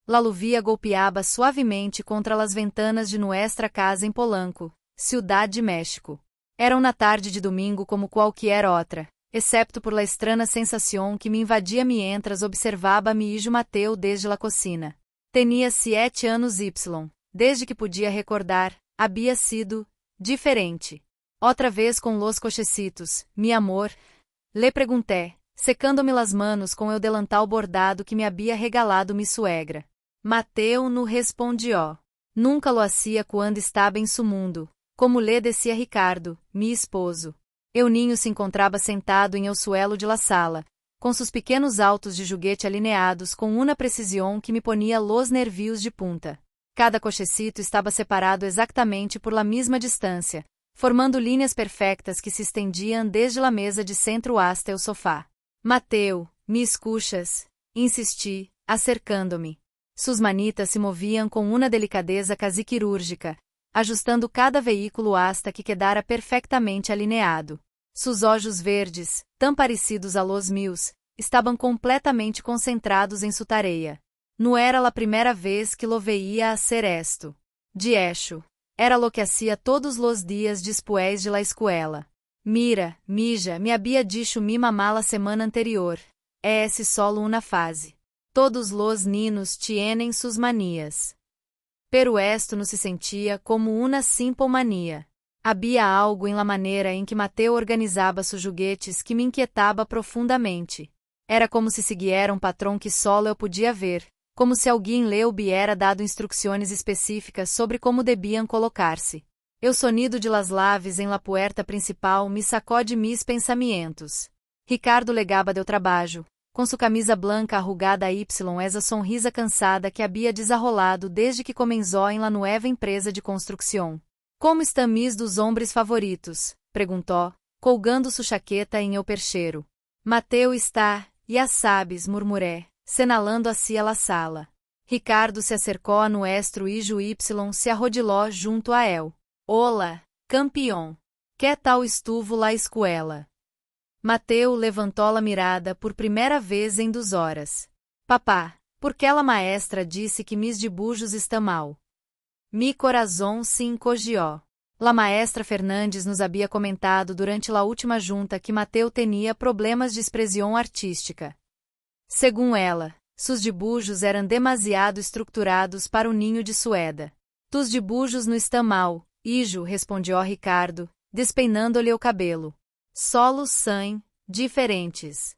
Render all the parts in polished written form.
La lluvia golpeaba suavemente contra las ventanas de nuestra casa em Polanco, Ciudad de México. Era uma tarde de domingo como qualquer outra, excepto por la estranha sensação que me invadia mientras observava-me hijo Mateo desde la cocina. Tinha 7 anos y, desde que podia recordar, havia sido diferente. Outra vez com los cochecitos, mi amor, le pregunté, secando-me las manos com el delantal bordado que me havia regalado mi suegra. Mateo no respondió. Nunca lo hacía quando estava em su mundo, como lhe decía Ricardo, mi esposo. El niño se encontrava sentado em el suelo de la sala, com seus pequenos autos de juguete alineados com uma precisão que me ponia los nervios de punta. Cada cochecito estava separado exatamente por la mesma distância, formando linhas perfeitas que se estendiam desde la mesa de centro hasta o sofá. Mateo, me escuchas? Insisti, acercando-me. Suas manitas se moviam com uma delicadeza quase quirúrgica, ajustando cada veículo hasta que quedara perfeitamente alineado. Seus olhos verdes, tão parecidos a los meus, estavam completamente concentrados em sua tarefa. Não era a primeira vez que lo veía hacer esto. De hecho, era lo que hacía todos los dias después de la escuela. Mira, mija, me había dicho mi mamá la semana anterior. Es solo una fase. Todos los niños tienen sus manías. Pero esto no se sentia como uma simple mania. Havia algo em la maneira em que Mateo organizava seus juguetes que me inquietava profundamente. Era como se seguiera um patrão que solo eu podia ver, como se alguém lhe hubiera dado instruções específicas sobre como debiam colocar-se. El sonido de las llaves em la puerta principal me sacó de mis pensamientos. Ricardo legaba del trabalho, com sua camisa blanca arrugada y esa sonrisa cansada que havia desarrolado desde que comenzó em la nueva empresa de construção. Como estão mis dos hombres favoritos? Perguntou, colgando sua chaqueta em el percheiro. Mateo está, ya sabes, murmuré, senalando hacia la sala. Ricardo se acercou a nuestro hijo y se arrodiló junto a él. Hola, campeão. Que tal estuvo la escuela? Mateo levantou la mirada por primeira vez em 2 horas. Papá, por que la maestra disse que mis dibujos estão mal? Mi corazón se encogió. La maestra Fernandes nos havia comentado durante la última junta que Mateo tinha problemas de expressão artística. Segundo ela, seus dibujos eram demasiado estruturados para o ninho de Sueda. Tus dibujos não estão mal, hijo, respondió Ricardo, despeinando-lhe o cabelo. Solo são diferentes.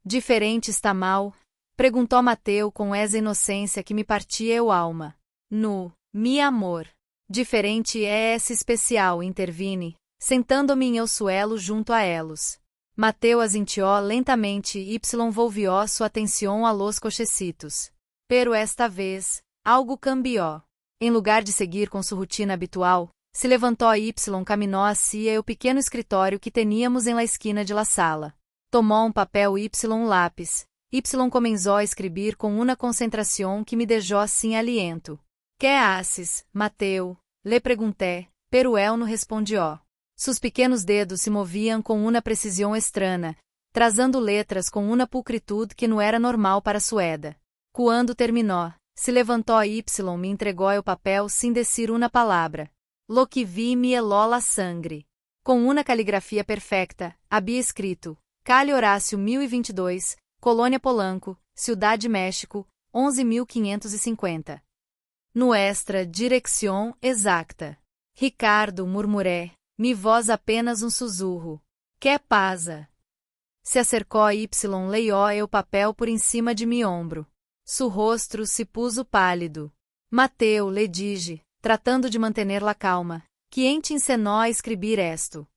Diferente está mal? Perguntou Mateo com essa inocência que me partia o alma. No, mi amor. Diferente é esse especial, intervine, sentando-me em el suelo junto a elos. Mateo asintió lentamente y volvió sua atenção a los cochecitos. Pero esta vez, algo cambió. Em lugar de seguir com sua rotina habitual, se levantou y caminhou hacia o pequeno escritório que teníamos em la esquina de la sala. Tomou papel y lápis. Y começou a escrever com uma concentração que me deixou sem aliento. Que haces, Mateo? Le pregunté, pero él no respondió. Sus pequenos dedos se moviam com uma precisão estranha, trazendo letras com uma pulcritude que não era normal para Sueda. Quando terminou, se levantou y me entregou o papel sem dizer uma palavra. Lo que vi me heló la sangre. Com uma caligrafia perfeita, havia escrito: Calle Horácio 1022, Colônia Polanco, Ciudad de México, 11.550. Nuestra direção exacta. Ricardo, murmuré, mi voz apenas sussurro. Que pasa? Se acercou y leió o papel por em cima de mi ombro. Su rosto se puso pálido. Mateo, le dije, tratando de manter la calma, quem te ensinou a escrever esto?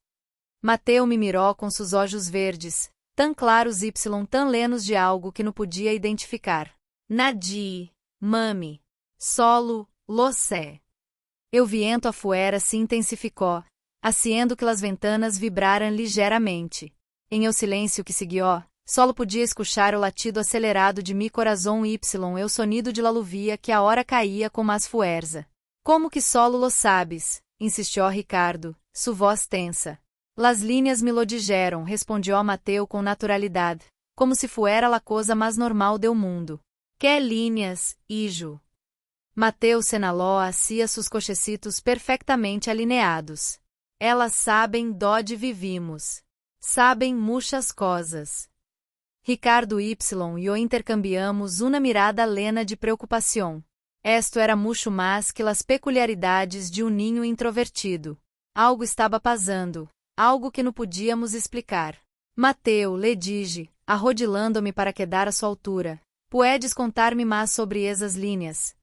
Mateo me mirou com seus olhos verdes, tão claros y tão lenos de algo que não podia identificar. Nadie, mami. Solo, lo sé. O viento afuera se intensificou, haciendo que las ventanas vibraram ligeiramente. Em el silêncio que seguiu, solo podia escuchar o latido acelerado de mi corazón y el sonido de la lluvia que ahora caía com mais fuerza. Como que solo lo sabes? Insistiu Ricardo, su voz tensa. Las líneas me lo dijeron, respondió Mateo com naturalidade, como se fuera la coisa mais normal do mundo. Que linhas, hijo. Mateu senaló hacia sus cochecitos perfectamente alineados. Elas sabem donde vivimos. Sabem muitas coisas. Ricardo y yo intercambiamos uma mirada lena de preocupação. Esto era mucho mais que las peculiaridades de ninho introvertido. Algo estava pasando, algo que não podíamos explicar. Mateu, le dije, arrodilando-me para quedar à sua altura. Puedes contar-me mais sobre essas linhas?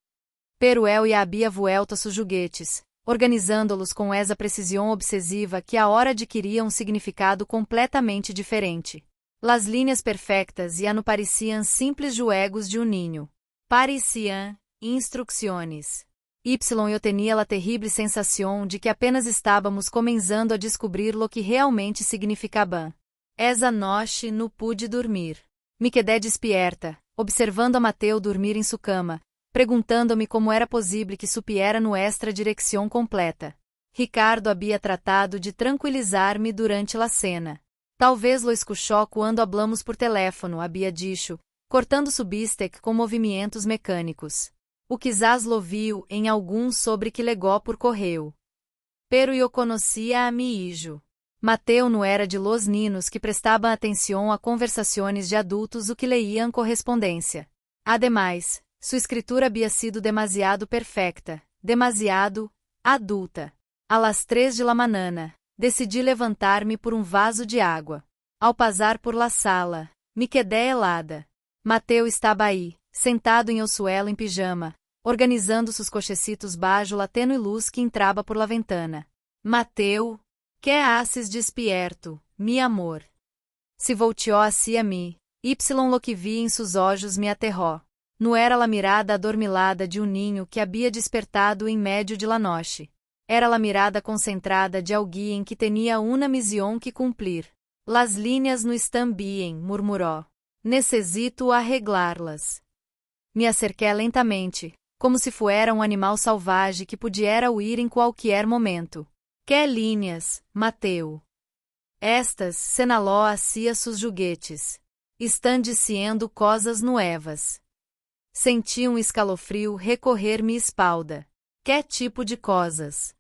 Pero eu e havia vuelto a sus juguetes, organizando-los com essa precisão obsessiva que a hora adquiria um significado completamente diferente. Las linhas perfectas já não pareciam simples juegos de ninho. Pareciam instruções. Eu tinha a terrível sensação de que apenas estávamos começando a descobrir lo que realmente significava. Essa noite não pude dormir. Me quedé despierta, observando a Mateu dormir em sua cama, perguntando-me como era possível que supiera nuestra direção completa. Ricardo havia tratado de tranquilizar-me durante a cena. Talvez lo escuchó quando hablamos por teléfono, havia dicho, cortando su bistec com movimentos mecânicos. O quizás lo viu em algum sobre que legó por correio. Pero eu conhecia a mi hijo. Mateu não era de los ninos que prestavam atenção a conversações de adultos o que leiam correspondência. Ademais, sua escritura havia sido demasiado perfecta, demasiado adulta. A las 3 de la manana, decidi levantar-me por vaso de água. Ao passar por la sala, me quedé helada. Mateu estava aí, sentado em el suelo em pijama, organizando seus cochecitos bajo la tenue luz que entrava por la ventana. Mateu, que haces despierto, mi amor? Se volteou hacia mim, lo que vi em seus olhos me aterrou. Não era a mirada adormilada de ninho que havia despertado em meio de la noche. Era a mirada concentrada de alguém que tinha uma missão que cumprir. Las linhas não estão bem, murmurou. Necessito arreglar-las. Me acerquei lentamente, como se fuera animal salvaje que pudiera huir em qualquer momento. Que linhas, Mateu? Estas, senaló hacia sus juguetes. Estão dizendo coisas nuevas. Senti escalofrio recorrer minha espalda. Que tipo de coisas?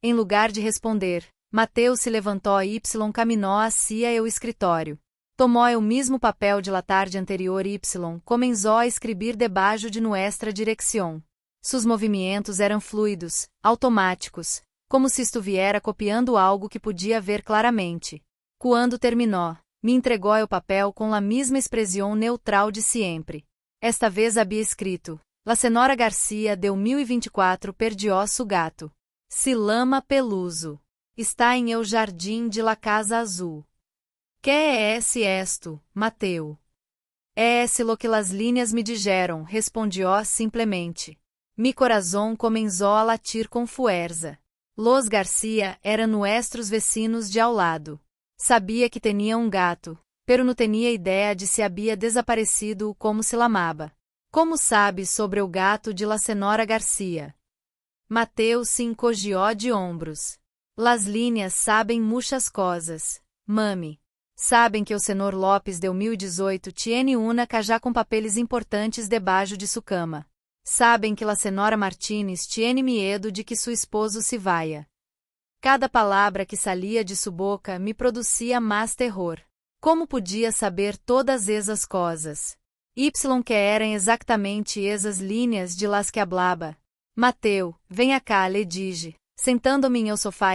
Em lugar de responder, Mateu se levantou e caminhou hacia o escritório. Tomou o mesmo papel de la tarde anterior e começou a escrever debaixo de nuestra direção. Sus movimentos eram fluidos, automáticos, como se estuviera copiando algo que podia ver claramente. Quando terminou, me entregou o papel com a mesma expressão neutral de sempre. Esta vez havia escrito: La senhora Garcia deu 1024 perdió su gato. Se lama Peluso. Está em el jardim de la Casa Azul. Que es esto, Mateu? Es lo que las linhas me dijeron, respondió simplesmente. Mi corazón comenzó a latir com fuerza. Los Garcia eram nuestros vecinos de ao lado. Sabia que tinha gato, pero não tinha ideia de se havia desaparecido ou como se lamava. Como sabe sobre o gato de la senhora Garcia? Mateu se encogió de ombros. Las linhas sabem muitas coisas, mami. Sabem que o senhor Lopes deu 1018 tiene una cajá com papeles importantes debaixo de sua cama. Sabem que la senhora Martínez tiene miedo de que seu esposo se vaya. Cada palavra que salia de sua boca me produzia mais terror. Como podia saber todas essas coisas? Que eram exatamente essas linhas de las que hablaba. Mateu, venha cá, le dije, sentando-me em el sofá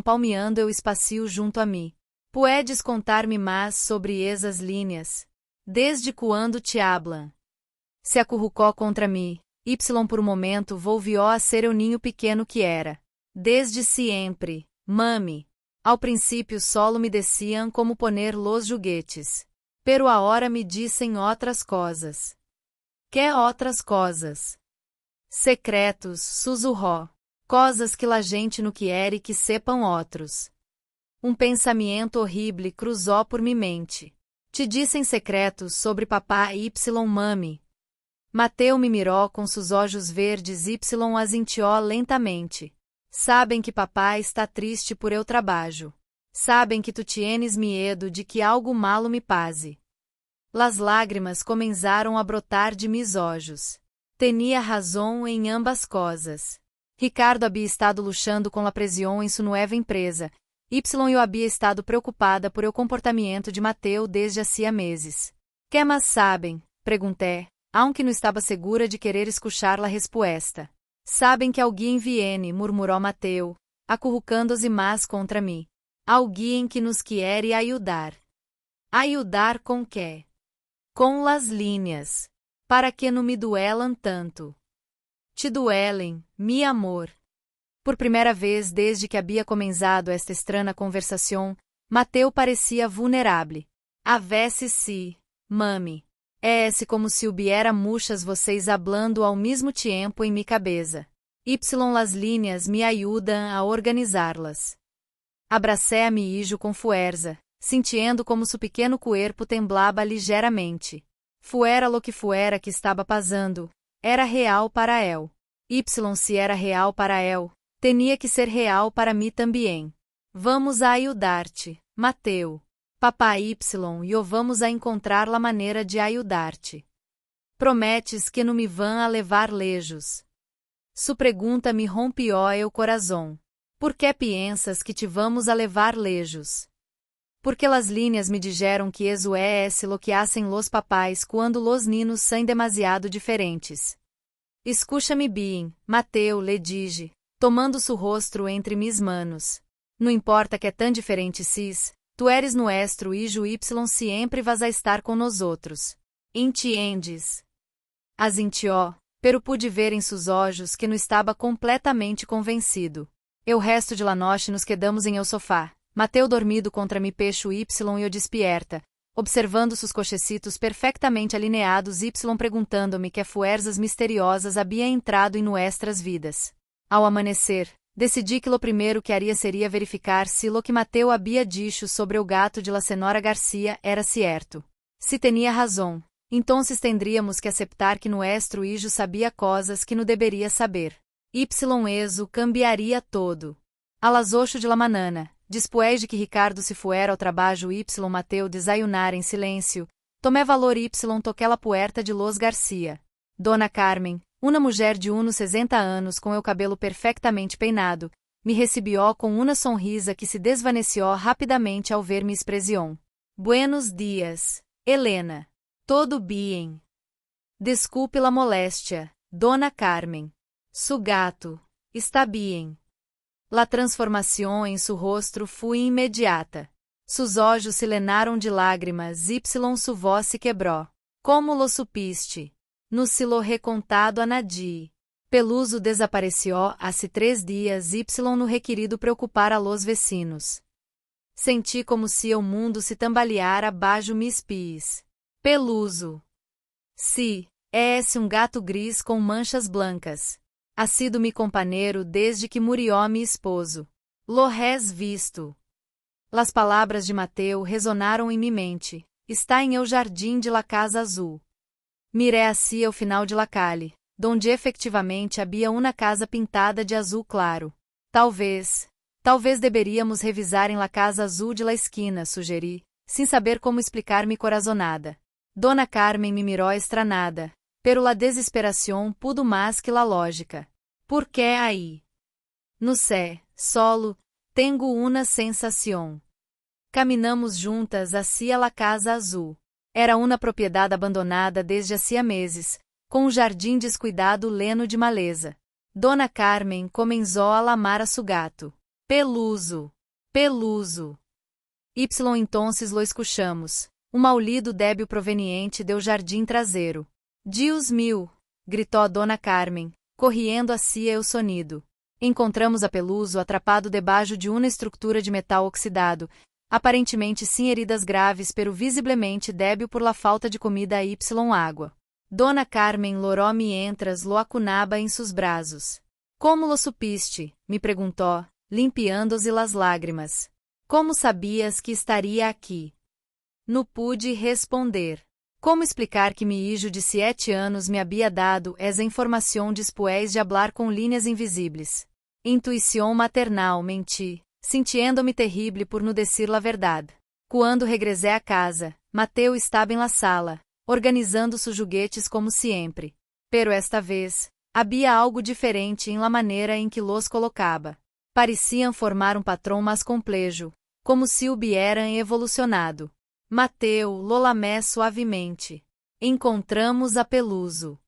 palmeando o espacio junto a mim. Puedes contar-me mais sobre essas linhas? Desde quando te hablan? Se acurrucou contra mim, por momento volvió a ser o ninho pequeno que era. Desde sempre, mami. Ao princípio solo me decían como poner los juguetes. Pero agora me dizem outras coisas. Que outras coisas? Secretos, sussurró. Coisas que la gente não quer que sepam outros. Pensamento horrível cruzou por minha mente. Te dissem secretos sobre papá mami. Mateu me mirou com seus olhos verdes asintió lentamente. Sabem que papá está triste por eu trabalho. Sabem que tu tienes miedo de que algo malo me pase. Las lágrimas começaram a brotar de mis olhos. Tinha razão em ambas coisas. Ricardo havia estado luchando com la presión em sua nova empresa. Y eu havia estado preocupada por el comportamento de Mateu desde hacía meses. Que mais sabem? Perguntei, aunque não estava segura de querer escuchar la respuesta. Sabem que alguém viene, murmurou Mateu, acurrucando-se mais contra mim. Alguém que nos quiere ayudar. Ayudar com quê? Com las linhas. Para que não me duelam tanto. Te duelem, mi amor. Por primeira vez desde que havia começado esta estranha conversação, Mateu parecia vulnerável. A veces sí, mami. É como se hubiera muchas vocês hablando ao mesmo tempo em mi cabeça. Y las linhas me ayudam a organizá-las. Abracei a mi hijo com fuerza, sentindo como su pequeno corpo temblava ligeiramente. Fuera lo que fuera que estava passando, era real para él. Y se era real para él, tinha que ser real para mim também. Vamos a ayudar-te, Mateu. Papá Y e eu vamos a encontrar la maneira de ayudar-te. Prometes que não me vão a levar lejos. Su pergunta me rompió el corazón. Por que piensas que te vamos a levar lejos? Porque las linhas me dijeron que eso es lo que hacen los papais quando los ninos são demasiado diferentes. Escucha-me bem, Mateu, le dije, tomando su rostro entre mis manos. Não importa que é tão diferente sis, tu eres nuestro hijo y siempre vas a estar com nosotros. Entiendes? Asintió, pero pude ver em seus olhos que não estava completamente convencido. O resto de la noche nos quedamos em el sofá. Mateu dormido contra mi pecho y eu despierta, observando sus cochecitos perfectamente alineados y perguntando-me que fuerzas misteriosas havia entrado em nuestras vidas. Ao amanhecer, decidi que lo primeiro que haria seria verificar se lo que Mateu havia dicho sobre o gato de la senhora Garcia era cierto. Se tinha razão, então tendríamos que aceitar que nuestro hijo sabia coisas que não deveria saber. Y eso cambiaria todo. A las 8 de la manana, después de que Ricardo se fuera ao trabalho y Mateu desayunar em silêncio, tomé valor y toqué la puerta de Los Garcia. Dona Carmen, uma mulher de unos 60 anos com o cabelo perfectamente peinado, me recibió com uma sonrisa que se desvaneció rapidamente ao ver mi expresión. Buenos dias, Helena. Todo bien. Desculpe la moléstia, Dona Carmen. Su gato, está bien. La transformación en su rostro fue inmediata. Sus ojos se llenaron de lágrimas y su voz se quebró. Como lo supiste? No se lo recontado a nadie. Peluso desapareció hace 3 dias y no requerido preocupar a los vecinos. Senti como se o mundo se tambaleara bajo mis pies. Peluso. Sí, es gato gris com manchas blancas. Ha sido mi companheiro desde que murió mi esposo. Lo has visto. Las palavras de Mateu resonaram em mi mente. Está em el jardim de la Casa Azul. Miré hacia o final de la calle, donde efectivamente havia uma casa pintada de azul claro. Talvez deveríamos revisar em la Casa Azul de la esquina, sugeri, sem saber como explicar mi corazonada. Dona Carmen me miró estranada, pero la desesperación pudo más que la lógica. ¿Por qué ahí? No sé, solo, tengo una sensación. Caminamos juntas hacia la Casa Azul. Era uma propriedade abandonada desde hacía meses, com um jardim descuidado lleno de maleza. Dona Carmen começou a lamar a su gato. Peluso. Peluso. Y entonces lo escuchamos. Um maulido débil proveniente do jardim traseiro. Deus meu! Gritou Dona Carmen, correndo hacia o sonido. Encontramos a Peluso atrapado debaixo de uma estrutura de metal oxidado, aparentemente sem heridas graves pero visivelmente débil por la falta de comida y água. Dona Carmen loró mientras lo acunaba em seus braços. Como lo supiste? Me perguntou, limpiando-se las lágrimas. Como sabias que estaria aqui? Não pude responder. Como explicar que mi hijo de 7 anos me havia dado essa informação después de hablar com linhas invisíveis? Intuição maternal, menti, sintiendo-me terrível por não decir la verdade. Quando regressei a casa, Mateu estava em la sala, organizando sus juguetes como sempre. Pero esta vez, havia algo diferente em la maneira em que los colocava. Pareciam formar patrão mais complejo, como se hubieran evolucionado. Mateu lo lamé suavemente. Encontramos a Peluso.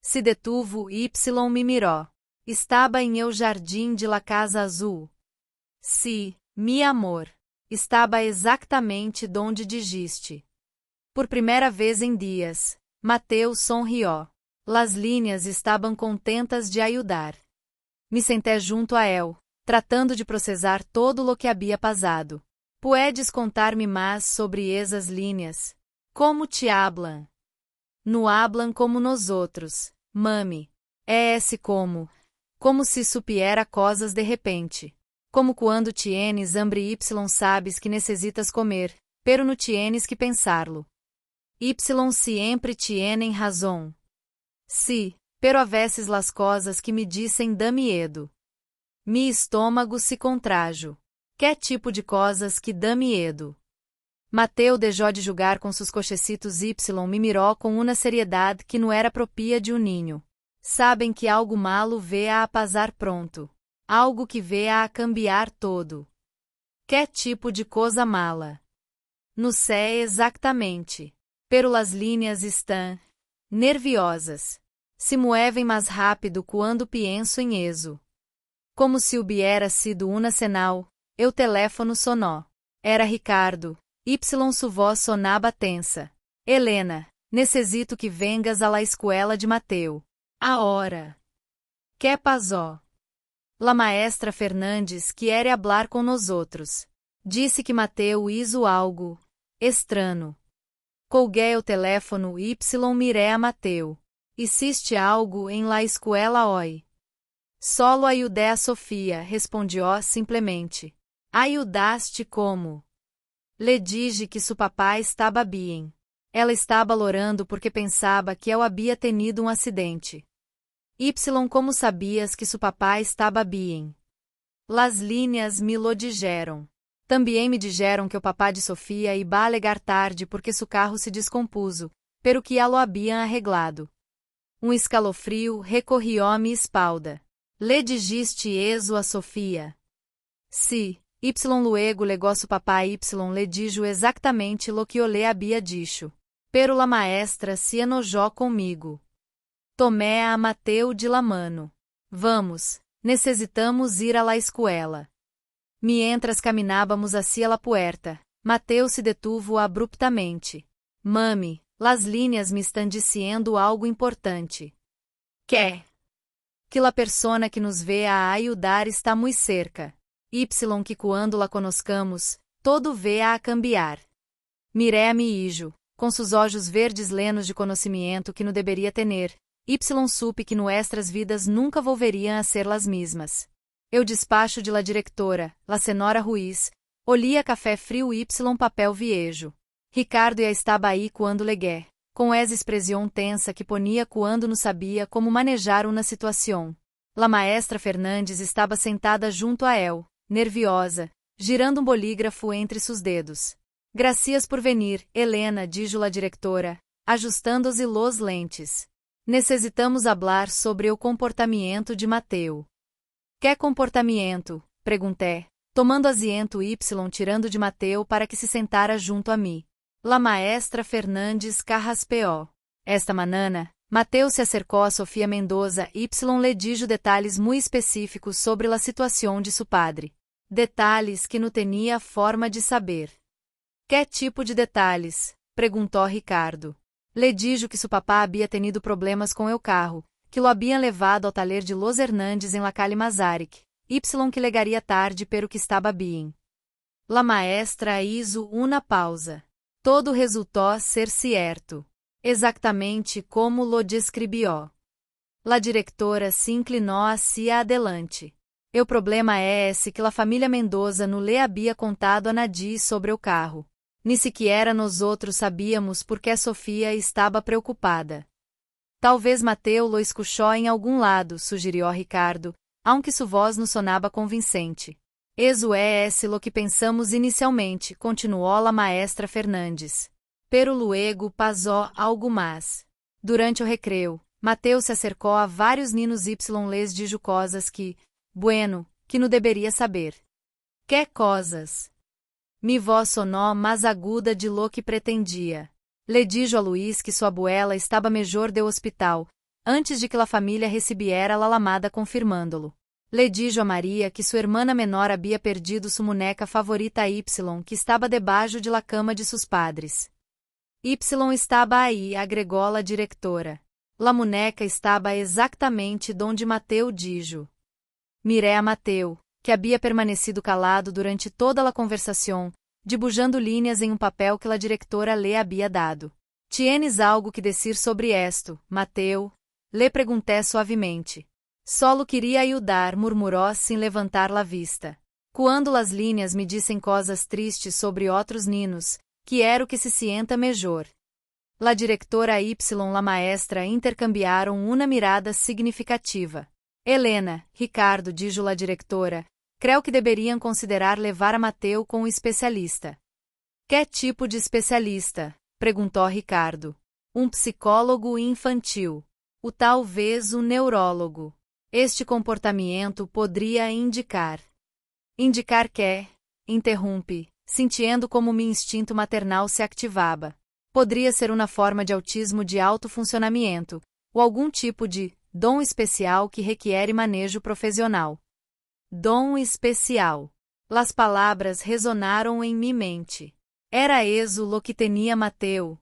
Se detuvo y me miró. Estava em el jardim de la Casa Azul. Sí, mi amor. Estava exatamente donde dijiste. Por primeira vez em dias, Mateu sonrió. Las linhas estavam contentas de ajudar. Me senté junto a él, tratando de processar todo lo que havia passado. Puedes contar-me mais sobre esas linhas? Como te hablan? No hablan como nosotros, mami. É esse como se supiera cosas de repente. Como quando tienes hambre y sabes que necessitas comer, pero no tienes que pensarlo. Y siempre tienen razón. Sí, pero a veces las cosas que me dicen dá miedo. Mi estômago se contrajo. Que tipo de cosas que dá miedo? Mateu deixou de jogar com seus cochecitos y me mirou com uma seriedade que não era propia de ninho. Sabem que algo malo vê a pasar pronto. Algo que vê a cambiar todo. Que tipo de coisa mala? Não sei exatamente. Pero las linhas estão nerviosas. Se movem mais rápido quando penso em eso. Como se hubiera sido uma senal, el teléfono sonó. Era Ricardo. Y su voz sonaba tensa. Helena, necessito que vengas a la escuela de Mateu. Ahora. Que pasó? La maestra Fernandes quiere hablar com nosotros. Disse que Mateu hizo algo estranho. Colguei o teléfono y miré a Mateu. Hiciste algo em la escuela hoy? Solo ayudé a Sofia, respondió simplesmente. Ayudaste como? Le dije que su papá estava bem. Ela estava lorando porque pensava que eu havia tenido acidente. Y como sabias que su papá estava bem? Las linhas me lo dijeron. Também me dijeron que o papá de Sofia iba a alegar tarde porque su carro se descompuso, pero que ya lo habían arreglado. Escalofrio recorrió a mi espalda. Le dijiste eso a Sofia? Sí. Y luego legó su papá y le dijo exactamente lo que eu le había dicho. Pero la maestra se enojó comigo. Tomé a Mateu de la mano. Vamos, necessitamos ir a la escuela. Mientras caminávamos hacia la puerta, Mateu se detuvo abruptamente. Mami, las linhas me estão dizendo algo importante. Que? Que la persona que nos vê a ajudar está muito cerca. Y que quando la conoscamos, todo vê a cambiar. Miré a mi hijo, com seus olhos verdes lenos de conhecimento que no deveria tener. Y supe que nuestras vidas nunca volveriam a ser las mismas. Eu despacho de la directora, la senhora Ruiz, olía café frio y papel viejo. Ricardo já estava aí quando legué, com essa expressão tensa que ponia quando não sabia como manejar uma situação. La maestra Fernandes estava sentada junto a él, nerviosa, girando bolígrafo entre seus dedos. Gracias por venir, Helena, dijo la directora, ajustando-se los lentes. Necessitamos hablar sobre o comportamento de Mateu. Que comportamento? Perguntei, tomando asiento y tirando de Mateu para que se sentara junto a mim. La maestra Fernandes carraspeou. Esta manana, Mateu se acercou a Sofia Mendoza y le dijo detalhes muito específicos sobre a situação de seu padre. Detalhes que não tinha forma de saber. Que tipo de detalhes? Perguntou Ricardo. Le dijo que seu papá havia tenido problemas com el carro, que lo haviam levado ao taller de Los Hernandes em la calle Mazarik, y que legaria tarde pero que estava bem. La maestra hizo uma pausa. Todo resultou ser cierto. Exactamente como lo describió. La directora se inclinou hacia adelante. O problema é esse que la família Mendoza não le havia contado a Nadie sobre o carro. Ni sequer nós outros sabíamos porque Sofia estava preocupada. Talvez Mateu lo escuchó em algum lado, sugeriu Ricardo, aunque sua voz não sonava convincente. Eso é esse lo que pensamos inicialmente, continuou la maestra Fernandes. pero luego pasó algo más. Durante o recreio, Mateu se acercou a vários ninos y les dijo cosas que, bueno, que não deveria saber. Que cosas? Mi voz sonó mais aguda de lo que pretendia. Le dijo a Luís que sua abuela estava melhor do hospital, antes de que a família recebiera a lamada confirmando-lo. Le dijo a Maria que sua irmã menor havia perdido sua boneca favorita Y, que estava debaixo de la cama de seus padres. Y estava aí, agregou a diretora. La boneca estava exatamente donde Mateu dijo. Miré a Mateu, que havia permanecido calado durante toda a conversação, dibujando linhas em papel que a diretora lhe havia dado. ¿Tienes algo que decir sobre esto, Mateu? Le pergunté suavemente. Solo queria ajudar, murmurou sem levantar la vista. Quando as linhas me dissem coisas tristes sobre outros ninos, quero que se sienta melhor. La diretora y la maestra intercambiaram uma mirada significativa. Helena, Ricardo, dijo la diretora, creio que deveriam considerar levar a Mateu com um especialista. Que tipo de especialista? Perguntou Ricardo. Psicólogo infantil. Ou talvez neurólogo. Este comportamento poderia indicar. Indicar que? Interrompe, sentindo como meu instinto maternal se ativava. Poderia ser uma forma de autismo de alto funcionamento, ou algum tipo de dom especial que requer manejo profissional. Dom especial. Las palavras resonaram em minha mente. Era eso lo que tinha Mateu.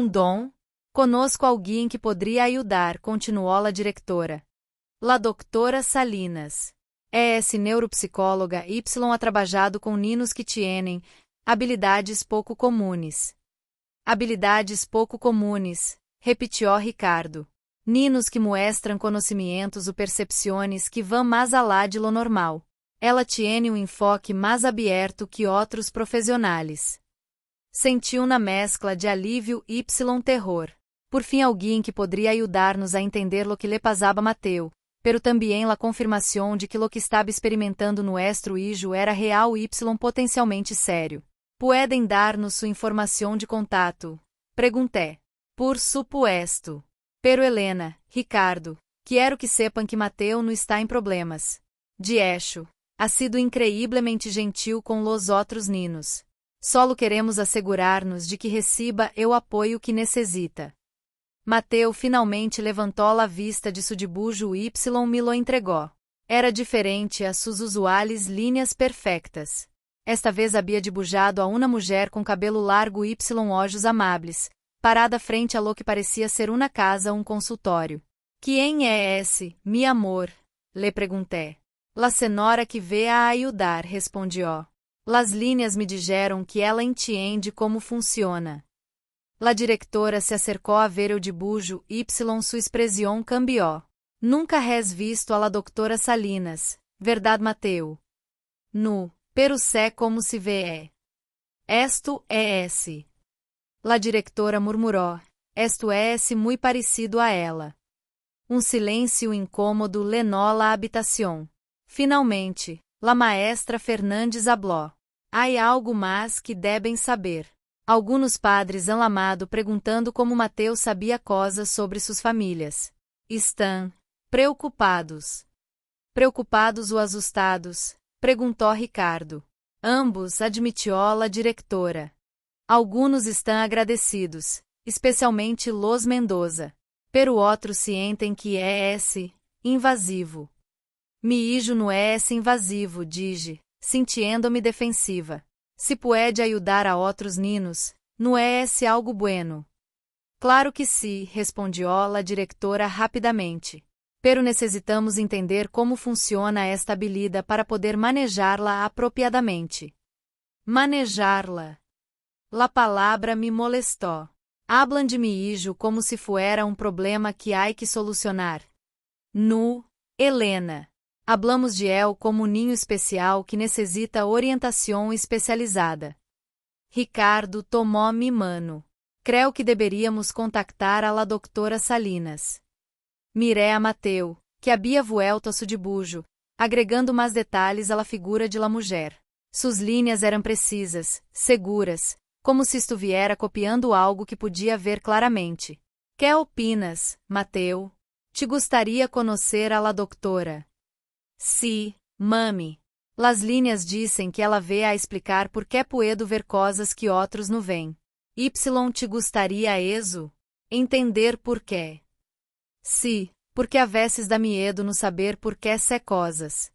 Dom? Conosco alguém que poderia ajudar, continuou a diretora. La doutora Salinas. É neuropsicóloga Y ha trabalhado com ninos que tienen habilidades pouco comunes. Habilidades pouco comunes, repetiu Ricardo. Ninos que mostram conhecimentos ou percepções que vão mais alá de lo normal. Ela tiene enfoque mais aberto que outros profissionais. Sentiu na mescla de alívio y terror. Por fim, alguém que poderia ajudar-nos a entender lo que lhe pasaba Mateu, pero também la confirmação de que lo que estava experimentando nuestro hijo era real y potencialmente sério. Pueden dar-nos sua informação de contato? Perguntei. Por supuesto. Pero Helena, Ricardo, quero que sepam que Mateu não está em problemas. De hecho, ha sido increíblemente gentil com los outros ninos. Solo queremos assegurar-nos de que receba o apoio que necessita. Mateu finalmente levantou a vista de seu dibujo y me lo entregou. Era diferente a suas usuais linhas perfeitas. Esta vez havia dibujado a uma mulher com cabelo largo y olhos amáveis, parada frente a lo que parecia ser uma casa ou consultório. Quem é esse, mi amor? Le perguntei. La senhora que vê a ajudar, respondió. Las linhas me dijeron que ela entende como funciona. La diretora se acercou a ver o dibujo y sua expressão cambiou. Nunca has visto a la doutora Salinas, verdade Mateu? No, pero sé como se vê. Esto é esse. La diretora murmurou. Esto é muito parecido a ela. Silêncio incômodo lenó la habitação. Finalmente, la maestra Fernandes habló. Há algo mais que devem saber. Alguns padres han lamado perguntando como Mateu sabia coisas sobre suas famílias. Estão preocupados. Preocupados ou assustados? Perguntou Ricardo. Ambos, admitiu a diretora. Alguns estão agradecidos, especialmente los Mendoza. Pero outros sentem que é esse invasivo. Mi hijo não é esse invasivo, dije, sentindo-me defensiva. Se puede ajudar a outros ninos, não é esse algo bueno? Claro que sim, respondió a diretora rapidamente. Pero necessitamos entender como funciona esta habilidade para poder manejá-la apropriadamente. Manejá-la. La palavra me molestou. Hablan de mi hijo como se fuera problema que há que solucionar. No, Helena. Hablamos de él como ninho especial que necessita orientação especializada. Ricardo tomou mi mano. Creo que deveríamos contactar a la doutora Salinas. Miré a Mateu, que havia vuelto a su dibujo, agregando mais detalhes à la figura de la mulher. Suas linhas eram precisas, seguras, como se estuviera copiando algo que podia ver claramente. Que opinas, Mateu? Te gostaria conhecer a la doutora? Sí, mami. Las linhas dizem que ela vê a explicar por que puedo ver coisas que outros não veem. Y te gostaria eso? Entender por quê. Sí, porque a veces dá miedo no saber por que sé coisas.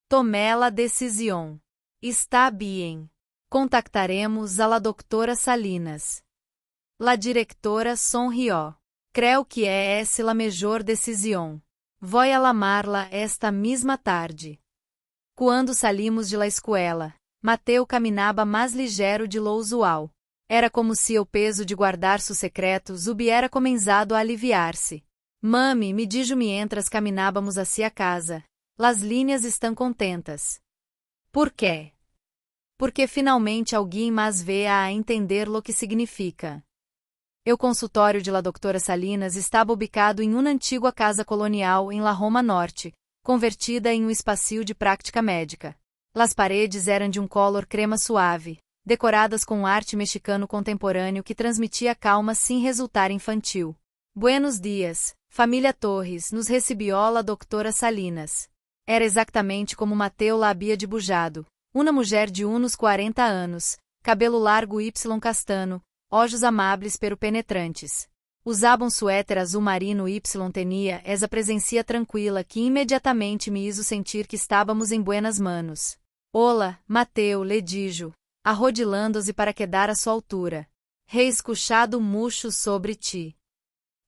Tomé la decisión. Está bien. Contactaremos a la doutora Salinas. La directora sonrió. Creo que é essa la melhor decisão. Vou alamarla esta mesma tarde. Quando salimos de la escuela, Mateu caminhava mais ligeiro de lo usual. Era como se o peso de guardar seus secretos hubiera comenzado a aliviar-se. Mami, me dijo mientras caminávamos hacia casa. Las linhas estão contentas. Por quê? Porque finalmente alguém mais vê a entender lo que significa. O consultório de la doutora Salinas estava ubicado em uma antiga casa colonial em La Roma Norte, convertida em um espaço de prática médica. Las paredes eram de um color crema suave, decoradas com arte mexicano contemporâneo que transmitia calma sem resultar infantil. Buenos dias, família Torres, nos recebió la doutora Salinas. Era exatamente como Mateu la havia dibujado, uma mulher de uns 40 anos, cabelo largo y castano, olhos amáveis pero penetrantes. Usava um suéter azul marino y tinha essa presença tranquila que imediatamente me hizo sentir que estávamos em buenas manos. Olá, Mateu, le dijo, arrodilando-se para quedar à sua altura. He escuchado mucho sobre ti.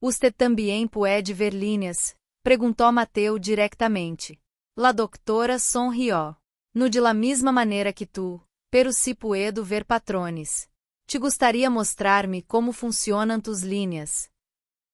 Usted também puede ver linhas? Perguntou Mateu diretamente. La doutora sonrió. No de la mesma maneira que tu, pero si puedo ver patrones. Te gostaria mostrar-me como funcionam tus linhas?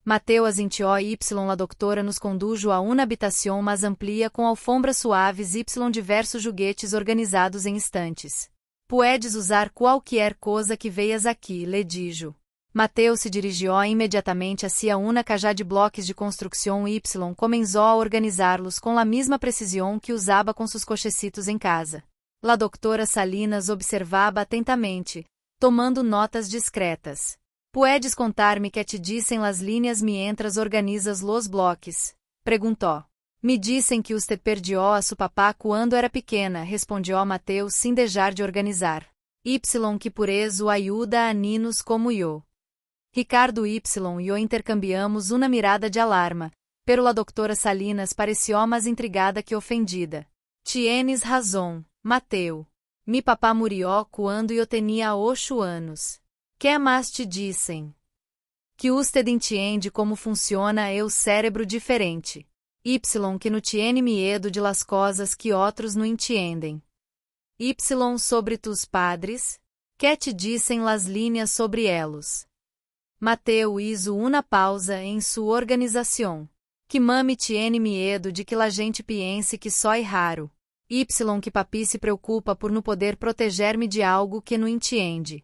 Mateu asintió y la doutora nos condujo a uma habitação mais amplia com alfombras suaves y diversos joguetes organizados em estantes. Puedes usar qualquer coisa que veias aqui, le dijo. Mateu se dirigiu imediatamente hacia uma caixa de bloques de construção y começou a organizá-los com a mesma precisão que usava com seus cochecitos em casa. La doutora Salinas observava atentamente, tomando notas discretas. Puedes contar-me que te dicen las linhas mientras organizas los bloques? Perguntou. Me dicen que usted perdió a su papá quando era pequena, respondió Mateu sem deixar de organizar. Y que por eso ayuda a ninos como eu. Ricardo y yo intercambiamos uma mirada de alarma, pero la doutora Salinas pareció mais intrigada que ofendida. Tienes razão, Mateu. Mi papá murió quando eu tinha 8 anos. Que mais te dicen? Que usted entiende como funciona o cérebro diferente. Y que no tiene miedo de las cosas que outros não entendem. Y sobre tus padres? Que te dicen las linhas sobre elos? Mateu hizo uma pausa em sua organização. Que mami tiene miedo de que la gente piense que só é raro. Y que papi se preocupa por não poder proteger-me de algo que não entende.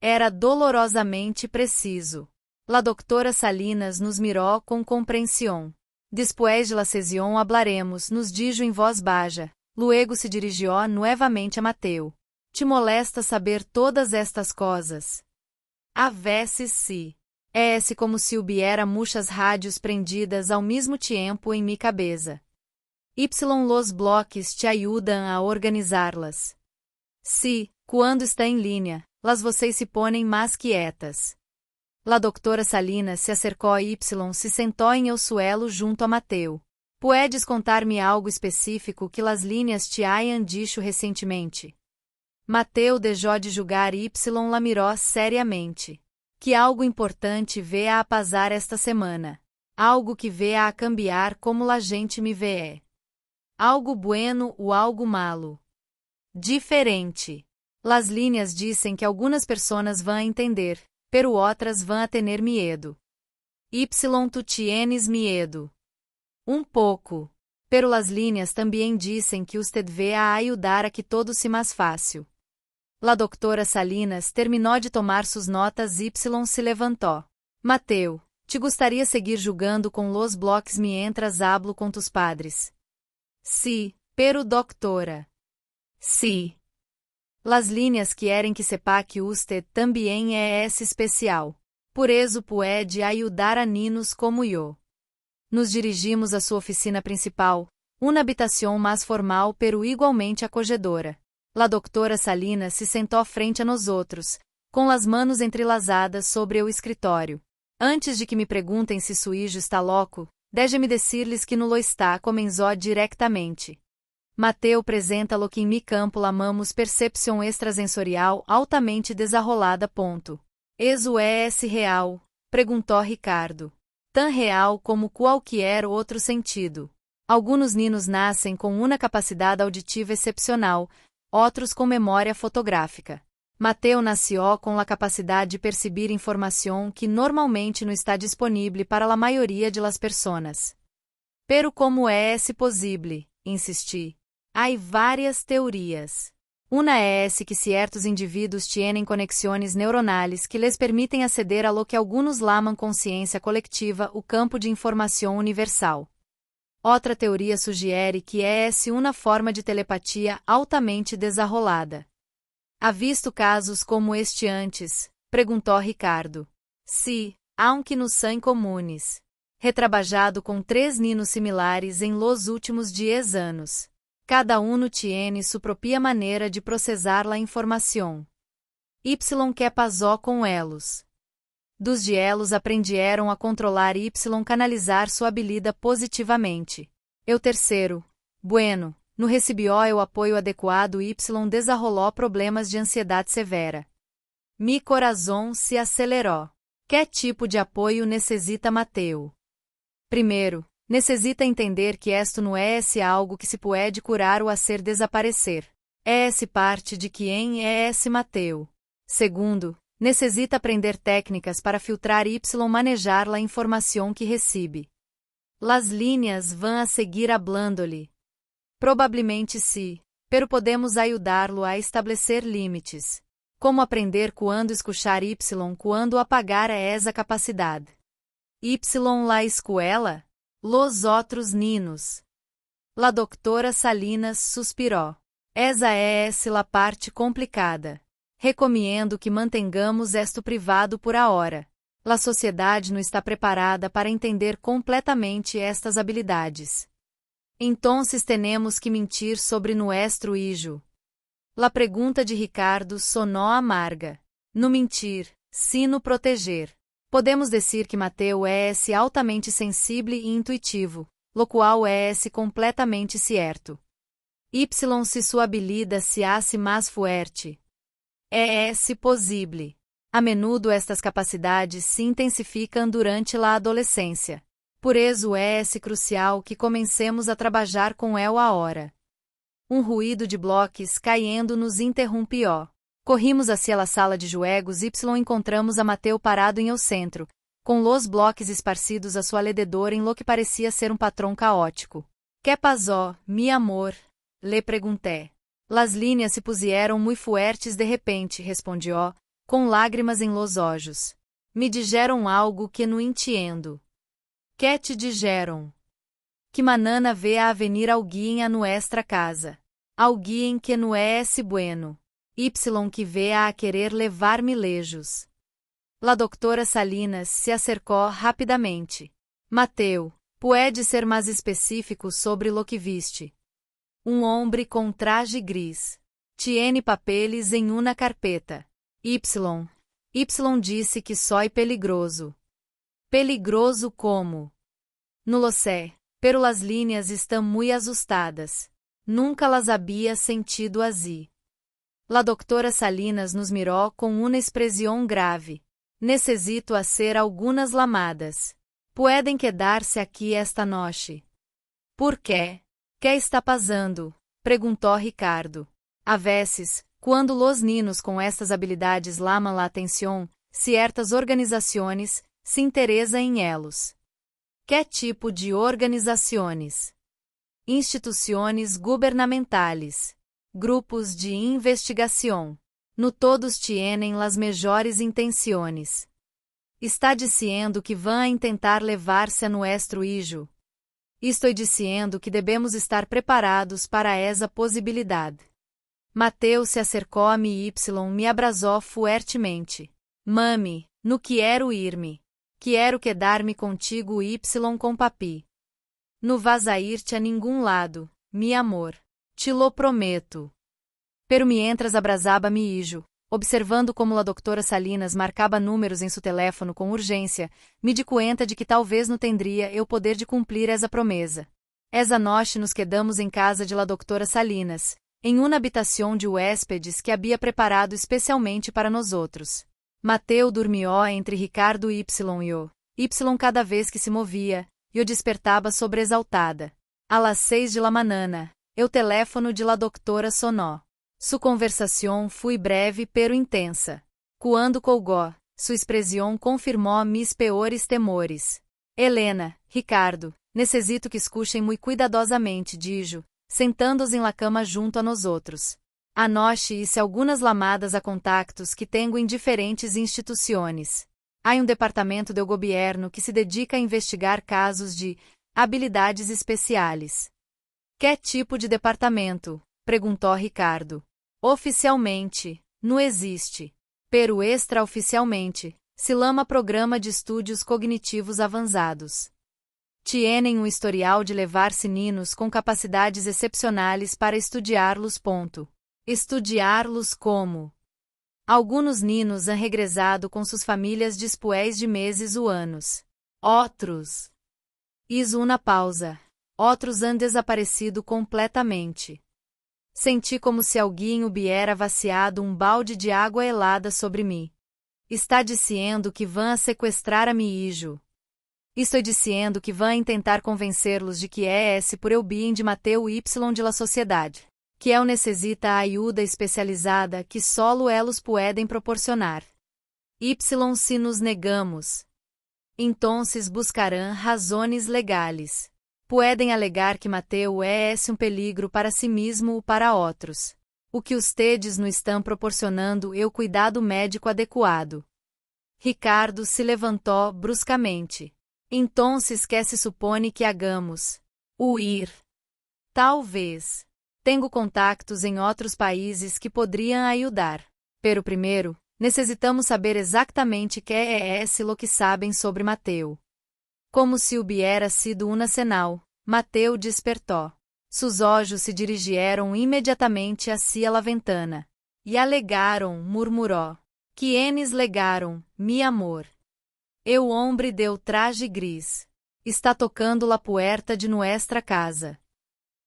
Era dolorosamente preciso. La doutora Salinas nos mirou com compreensão. Después de la sesión hablaremos, nos dijo em voz baixa. Luego se dirigiu novamente a Mateu. Te molesta saber todas estas coisas? A veces sí. É como se hubiera muitas rádios prendidas ao mesmo tempo em mi cabeça. Y los bloques te ayudam a organizá-las. Sí, quando está em linha, las vocês se ponem mais quietas. La doutora Salinas se acercou a Y se sentou em el suelo junto a Mateu. Puedes contar-me algo específico que las linhas te hayan dicho recentemente? Mateu deixou de julgar y la mirou seriamente. Que algo importante vê a pasar esta semana. Algo que vê a cambiar como la gente me vê. Algo bueno ou algo malo. Diferente. Las linhas dizem que algumas pessoas vão entender, pero outras vão a tener miedo. Y tu tienes miedo. Um pouco. Pero las linhas também dizem que usted vê a ajudar a que todo se mais fácil. La doutora Salinas terminou de tomar suas notas y se levantou. Mateu, te gostaria seguir julgando com los bloques mientras hablo com tus padres? Sí, pero doctora. Sí. Las líneas querem que sepa que usted também é esse especial. Por eso puede ayudar a ninos como yo. Nos dirigimos à sua oficina principal, uma habitação mais formal pero igualmente acolhedora. La doutora Salinas se sentou frente a nós outros, com as manos entrelazadas sobre o escritório. Antes de que me perguntem se su hijo está louco, déjeme decir-lhes que no lo está, comenzó directamente. Mateo apresenta lo que em mi campo lamamos percepção extrasensorial altamente desarrolada. Eso é real? Perguntou Ricardo. Tão real como qualquer outro sentido. Alguns ninos nascem com uma capacidade auditiva excepcional, outros com memória fotográfica. Mateo nasceu com a capacidade de perceber informação que normalmente não está disponível para a maioria de las personas. Pero como é possível? Insisti. Há várias teorias. Uma é que certos indivíduos têm conexões neuronais que lhes permitem aceder a lo que alguns lamam consciência coletiva, o campo de informação universal. Outra teoria sugere que é uma forma de telepatia altamente desarrolada. Há visto casos como este antes? Perguntou Ricardo. Sí, aunque no são comunes. Retrabajado com 3 ninos similares em los últimos 10 anos. Cada tiene sua própria maneira de processar a informação. Y que pasó com elos. Dos elos aprenderam a controlar Y canalizar sua habilidade positivamente. O terceiro, bueno, no recibió o apoio adequado Y desarrolou problemas de ansiedade severa. Mi corazón se acelerou. Que tipo de apoio necessita Mateo? Primeiro, necessita entender que esto não é algo que se pode curar ou hacer desaparecer. É parte de quem é Mateo. Segundo, necessita aprender técnicas para filtrar Y manejar a informação que recebe. Las líneas vão a seguir hablando-lhe. Provavelmente sí, pero podemos ayudarlo a estabelecer limites. Como aprender quando escuchar Y, quando apagar essa capacidade. Y la escuela? Los outros ninos. La doutora Salinas suspirou. Essa é la parte complicada. Recomendo que mantengamos esto privado por ahora. La sociedade não está preparada para entender completamente estas habilidades. Então temos que mentir sobre nuestro hijo. La pergunta de Ricardo sonou amarga. No mentir, sino proteger. Podemos dizer que Mateo é altamente sensível e intuitivo, lo qual é completamente certo. Y se sua habilidade se hace mais fuerte. É possível. A menudo estas capacidades se intensificam durante a adolescência. Por isso é crucial que comecemos a trabalhar com ela agora. Ruído de bloques caindo nos interrompiu. Corrimos hacia a sala de juegos Y encontramos a Mateo parado em el centro, com los bloques esparcidos a seu alrededor em lo que parecia ser patrão caótico. Que pasó, mi amor? Le preguntei. Las líneas se pusieron muy fuertes de repente, respondió, com lágrimas em los olhos. Me dijeron algo que não entendo. Que te dijeron? Que manana ve a venir alguém a nuestra casa. Alguém que não é bueno. Y que vê a querer levar-me lejos. La doutora Salinas se acercou rapidamente. Mateo, pode ser mais específico sobre lo que viste? Homem com traje gris. Tiene papeles em uma carpeta. Y disse que soy peligroso. Peligroso como? No lo sé, pero las líneas estão muy asustadas. Nunca las había sentido así. La doutora Salinas nos mirou com uma expressão grave. Necessito hacer algumas lamadas. Pueden quedar-se aqui esta noite. Por quê? Que está passando? Perguntou Ricardo. A vezes, quando los ninos com estas habilidades lamam a atenção, certas organizações se interessam em elos. Que tipo de organizações? Instituições governamentais. Grupos de investigação. No todos tienen las mejores intenciones. Está dizendo que vão tentar levar-se a nuestro hijo. Estou dizendo que devemos estar preparados para essa possibilidade. Mateu se acercou a mim e me abrasou fuertemente. Mami, no quero ir-me. Quero quedar-me contigo com papi. No vas a ir-te a ningún lado, mi amor. Te lo prometo. Pero mientras abrasaba mi hijo, observando como a doutora Salinas marcava números em seu teléfono com urgência, me di cuenta de que talvez não tendria eu poder de cumprir essa promesa. Essa noite nos quedamos em casa de la doutora Salinas, em uma habitação de huéspedes que havia preparado especialmente para nós outros. Mateu dormiu entre Ricardo e eu. Cada vez que se movia, eu despertava sobreexaltada. A las 6 de la manana, eu teléfono de la doutora sonó. Sua conversação foi breve pero intensa. Quando colgou, sua expressão confirmou mis peores temores. Helena, Ricardo, necessito que escutem muito cuidadosamente, dijo, sentando-os em la cama junto a nós outros. Anoche hice algumas lamadas a contactos que tenho em diferentes instituições. Há departamento do governo que se dedica a investigar casos de habilidades especiais. Que tipo de departamento? Perguntou Ricardo. Oficialmente, não existe. Pero extraoficialmente, se lama Programa de Estudos Cognitivos Avançados. Tienen historial de levar niños com capacidades excepcionais para estudiá-los. Estudiá-los como? Alguns niños han regressado com suas famílias después de meses ou anos. Outros. Hizo uma pausa. Outros han desaparecido completamente. Senti como se alguém hubiera vaciado balde de água helada sobre mim. Está dizendo que vão sequestrar a mi hijo. Estou dizendo que vão tentar convencer-los de que é esse por eu bien de Mateu Y de la sociedade, que eu necessita a ajuda especializada que solo elos podem proporcionar. Y se nos negamos. Entonces buscarão razões legais. Podem alegar que Mateu é peligro para si mesmo ou para outros. O que ustedes não estão proporcionando é o cuidado médico adequado. Ricardo se levantou bruscamente. Entonces que se supone que hagamos? Ir. Talvez. Tenho contactos em outros países que poderiam ajudar. Pero primeiro, necessitamos saber exatamente que é lo que sabem sobre Mateu. Como se hubiera sido uma senal, Mateu despertou. Sus olhos se dirigiram imediatamente hacia la ventana. E alegaram, murmurou. Quienes legaram, mi amor. O hombre deu traje gris. Está tocando la puerta de nuestra casa.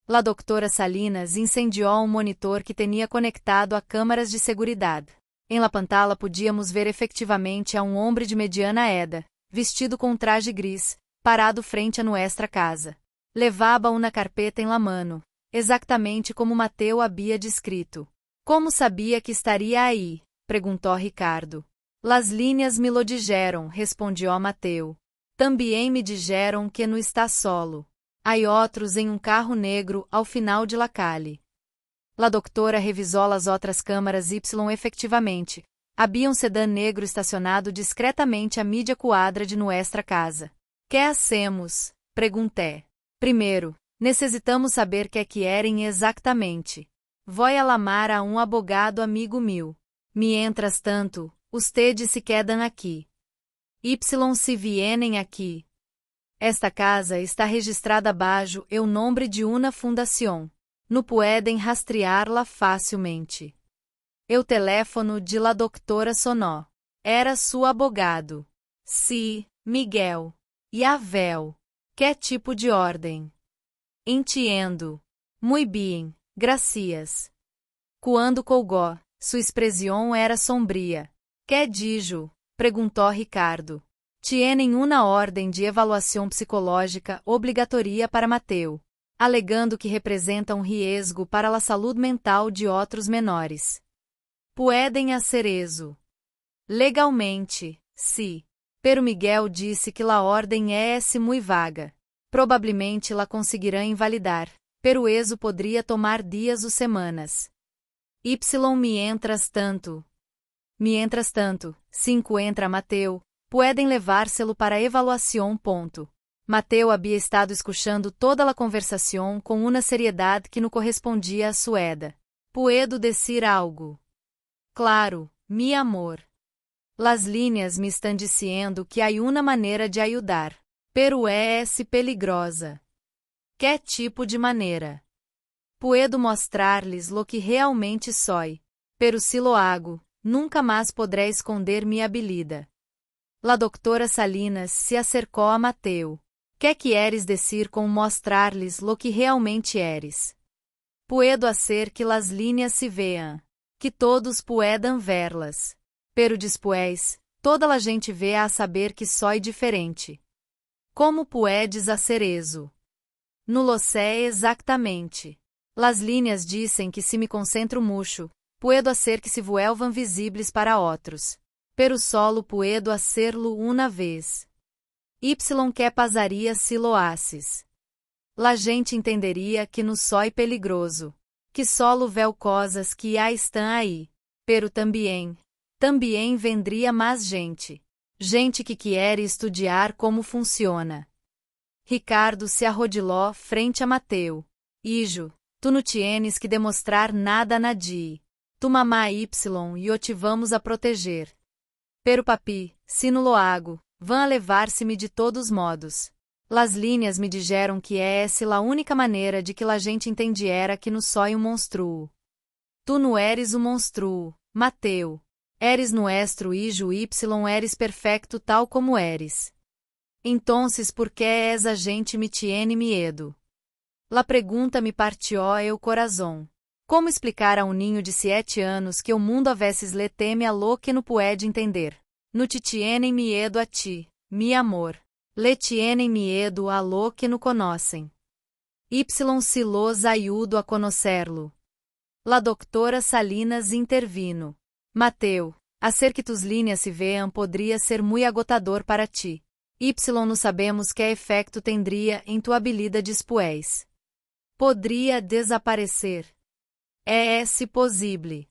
La doutora Salinas incendiou monitor que tinha conectado a câmaras de seguridade. Em la pantalla podíamos ver efectivamente a homem de mediana edad, vestido com traje gris, parado frente a nuestra casa. Levava uma carpeta em la mano, exatamente como Mateu havia descrito. Como sabia que estaria aí? Perguntou Ricardo. Las líneas me lo dijeron, respondió Mateu. Também me dijeron que não está solo. Há outros em carro negro ao final de la calle. La doutora revisou as outras câmaras Y efectivamente. Havia sedã negro estacionado discretamente à mídia quadra de nuestra casa. Que hacemos? Perguntei. Primeiro, necessitamos saber que querem exatamente. Vou alamar a abogado amigo meu. Mientras tanto, ustedes se quedam aqui. Y se vienen aqui. Esta casa está registrada abaixo o nome de uma fundação. Não podem rastreá-la facilmente. O teléfono de la doutora sonó. Era su abogado. Sí, Miguel. Yavel. Que tipo de ordem? Entiendo. Muy bien, gracias. Quando colgou, sua expressão era sombria. Que dijo? Perguntou Ricardo. Tienen uma ordem de avaliação psicológica obrigatória para Mateu, alegando que representa riesgo para a saúde mental de outros menores. Pueden hacer eso. Legalmente, sí. Pero Miguel disse que la ordem é muito vaga. Provavelmente la conseguirão invalidar, pero eso poderia tomar dias ou semanas. Y mientras tanto. Se encuentra Mateu, podem levárselo para evaluação. Mateu havia estado escuchando toda a conversação com uma seriedade que não correspondia a sua edad. Puedo decir algo? Claro, mi amor. Las líneas me estão dizendo que há uma maneira de ajudar. Pero es peligrosa. Que tipo de maneira? Puedo mostrar-lhes lo que realmente soy. Pero si lo hago, nunca mais podré esconder minha habilidade. La doctora Salinas se acercou a Mateo. Que queres dizer com mostrar-lhes lo que realmente eres? Puedo hacer que las líneas se vean. Que todos puedan verlas. Pero después, toda a gente vê a saber que soy diferente. Como puedes hacer eso? No lo sé exactamente. Las líneas dizem que se me concentro mucho, puedo hacer que se vuelvan visibles para outros. Pero solo puedo hacerlo una vez. Y que pasaria se lo haces? La gente entenderia que no soy peligroso. Que solo veo cosas que já estão aí. Pero também vendria mais gente. Gente que quer estudar como funciona. Ricardo se arrodilhou frente a Mateo. Hijo, tu não tienes que demonstrar nada a nadie. Tu mamá y o te vamos a proteger. Pero papi, se no lo hago, vão levar-se-me de todos modos. Las líneas me dijeron que essa la única maneira de que la gente entendiera que no soy monstruo. Tu não eres monstruo, Mateo. Eres nuestro hijo y eres perfecto tal como eres. Entonces por que essa gente me tiene miedo? La pergunta me partió el corazón. Como explicar a ninho de 7 anos que o mundo a veces le teme a lo que no puede entender? No te tienen miedo a ti, mi amor. Le tienen miedo a lo que no conocen. Y si los ayudo a conocerlo. La doctora Salinas intervino. Mateo, hacer que tus líneas se vean podría ser muy agotador para ti. Y no sabemos que efecto tendría en tu habilidad después. Podría desaparecer. É possível.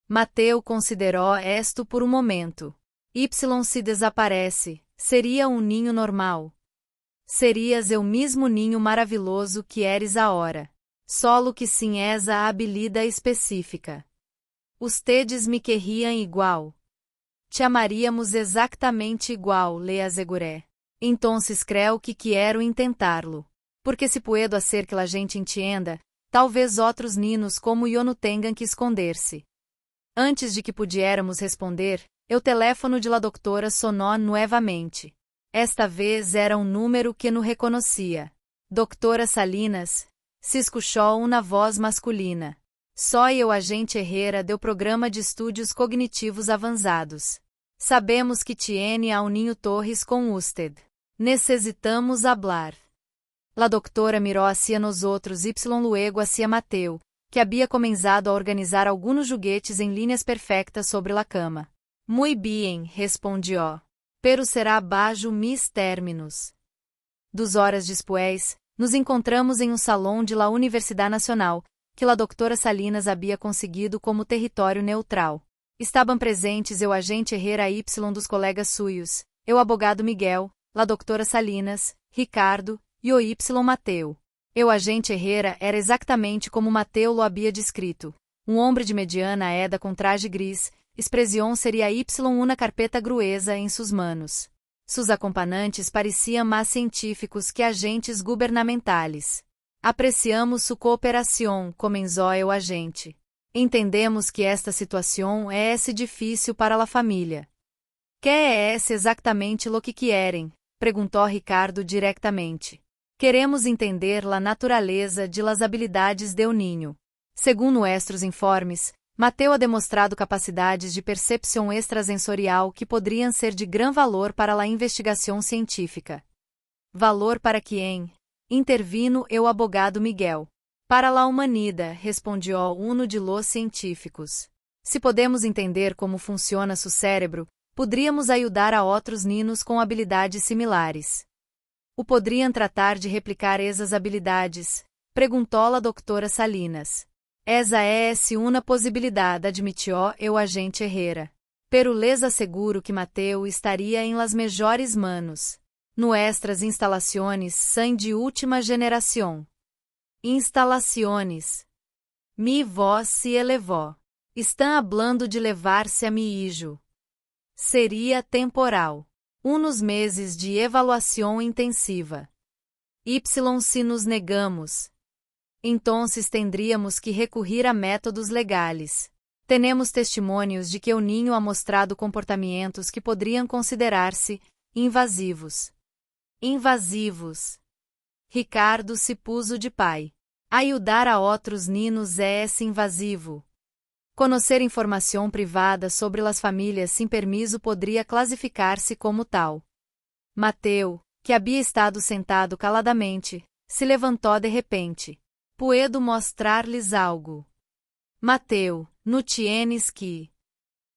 Mateo considerou esto por um momento. Y se desaparece, seria ninho normal. Serias o mesmo ninho maravilhoso que eres agora. Solo que sem essa habilidade específica. Ustedes me querriam igual. Te amaríamos exactamente igual, le aseguré. Entonces creo que quero intentarlo. Porque se puedo hacer que a gente entenda, talvez outros ninos como eu não tenham que esconder-se. Antes de que pudiéramos responder, o teléfono de la doctora sonou novamente. Esta vez era número que não reconhecia. Doctora Salinas, se escuchou uma voz masculina. Soy o agente Herrera do Programa de Estudos Cognitivos Avanzados. Sabemos que tiene a ninho Torres com usted. Necessitamos hablar. La doctora mirou hacia nosotros y luego hacia Mateo, que havia comenzado a organizar algunos juguetes em linhas perfectas sobre la cama. Muy bien, respondió. Pero será bajo mis términos. 2 horas depois, nos encontramos em salão de la Universidade Nacional, que la doctora Salinas havia conseguido como território neutral. Estavam presentes o agente Herrera Y dos colegas suyos, o abogado Miguel, la doctora Salinas, Ricardo, e o Y Mateo. O agente Herrera era exatamente como Mateo lo havia descrito. Homem de mediana edad com traje gris, expressão seria Y uma carpeta gruesa em suas manos. Sus acompanhantes pareciam mais científicos que agentes gubernamentales. Apreciamos sua cooperação, comenzó o agente. Entendemos que esta situação é difícil para a família. Que é exatamente lo que querem? Perguntou Ricardo diretamente. Queremos entender a natureza de las habilidades de ninho. Segundo nuestros informes, Mateo ha demonstrado capacidades de percepção extrasensorial que poderiam ser de gran valor para a investigação científica. Valor para quem? Intervino o abogado Miguel. Para la humanidad, respondió uno de los científicos. Se podemos entender como funciona su cérebro, poderíamos ajudar a outros ninos com habilidades similares. O poderiam tratar de replicar essas habilidades? Perguntou a doutora Salinas. Essa é uma possibilidade, admitiu o agente Herrera. Pero les asseguro que Mateo estaria em las melhores manos. Nuestras instalações são de última geração. Instalações. Mi voz se elevó. Estão hablando de levar-se a mi hijo. Seria temporal. Uns meses de avaliação intensiva. Y se nos negamos. Entonces tendríamos que recorrer a métodos legais. Temos testemunhos de que o ninho ha mostrado comportamentos que poderiam considerar-se invasivos. Invasivos. Ricardo se puso de pai. Ajudar a outros ninos é esse invasivo. Conhecer informação privada sobre as famílias sem permiso poderia classificar-se como tal. Mateu, que havia estado sentado caladamente, se levantou de repente. Puedo mostrar-lhes algo. Mateu, no tienes que.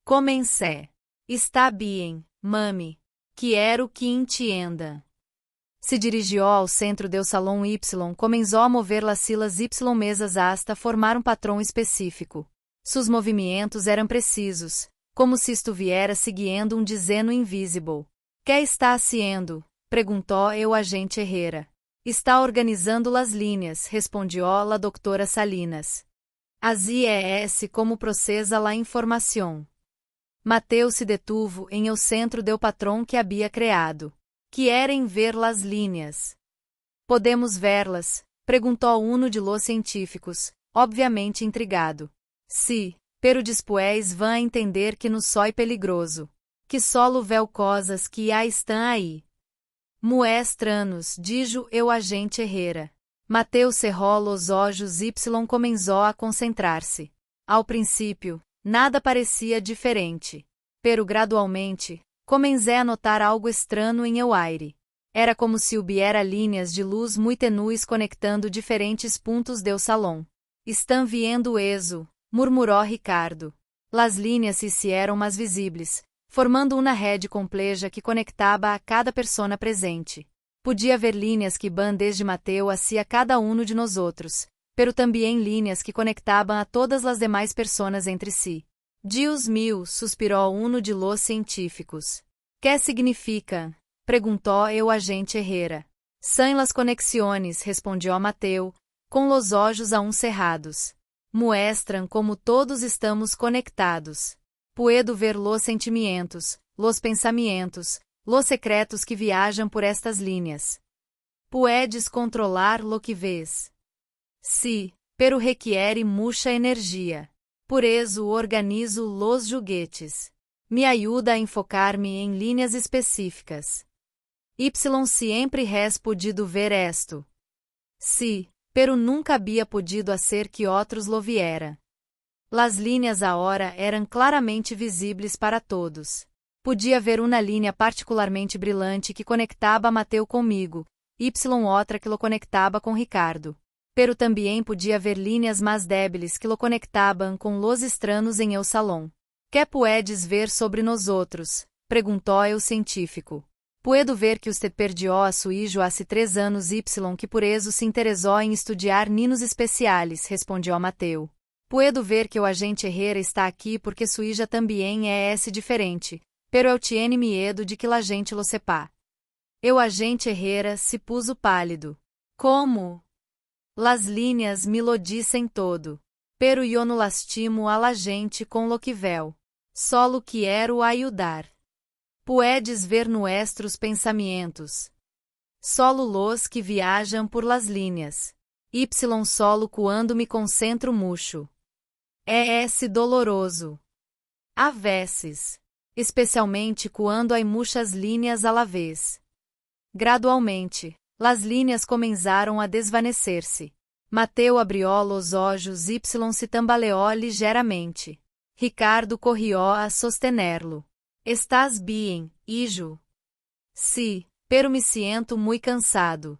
Comecé. Está bem, mami. Quero que entienda. Se dirigiu ao centro do salão Y, começou a mover las silas Y mesas hasta formar um padrão específico. Seus movimentos eram precisos, como se estuviera seguindo um desenho invisível. Que está haciendo? Perguntou o agente Herrera. Está organizando las linhas, respondió la doutora Salinas. Así é esse como processa la informação. Mateu se detuvo em o centro do patrão que havia criado. Querem ver las linhas. Podemos verlas? Perguntou de los científicos, obviamente intrigado. Sí, pero después vão entender que não soy peligroso. Que solo vel cosas que já estão aí. Muestranos, dijo o agente Herrera. Mateu cerrou os olhos y começou a concentrar-se. Ao princípio, nada parecia diferente. Pero gradualmente, comecei a notar algo estranho em el aire. Era como se hubiera linhas de luz muito tenues conectando diferentes pontos do salão. Estão viendo eso, murmurou Ricardo. Las linhas se hicieron mais visíveis, formando uma rede compleja que conectava a cada persona presente. Podia ver linhas que van desde Mateu hacia cada de nós outros, pero também linhas que conectavam a todas as demais personas entre si. Dios mío, suspirou de los científicos. Que significa? Perguntou o agente Herrera. São las conexiones, respondió Mateu, com los olhos aún cerrados. Muestran como todos estamos conectados. Puedo ver los sentimientos, los pensamientos, los secretos que viajam por estas linhas. Puedes controlar lo que ves. Sí, pero requiere mucha energia. Por eso organizo los juguetes. Me ajuda a enfocar-me em linhas específicas. Y sempre has podido ver esto. Sí, pero nunca había podido hacer que outros lo viera. Las linhas agora eram claramente visíveis para todos. Podia ver uma linha particularmente brilhante que conectava Mateu comigo, y outra que lo conectava com Ricardo. Pero também podia ver linhas mais débiles que lo conectavam com los estranhos em el salão. Que puedes ver sobre nós outros? Perguntou o científico. Puedo ver que usted perdió a su hijo hace 3 anos y que por eso se interesou em estudiar ninos especiales, respondió Mateu. Puedo ver que o agente Herrera está aqui porque sua hija também é esse diferente, pero eu tiene miedo de que la gente lo sepa. O agente Herrera se puso pálido. Como? Las linhas me lo dicen todo. Pero yo no lastimo a la gente com lo que vel. Solo quero ayudar. Puedes ver nuestros pensamientos. Solo los que viajam por las linhas. Y solo quando me concentro mucho. É esse doloroso. A veces. Especialmente quando há muitas linhas à la vez. Gradualmente, las linhas começaram a desvanecer-se. Mateu abriu os olhos y se tambaleou ligeiramente. Ricardo corrió a sostenerlo. Estás bien, hijo? Sí, pero me siento muy cansado.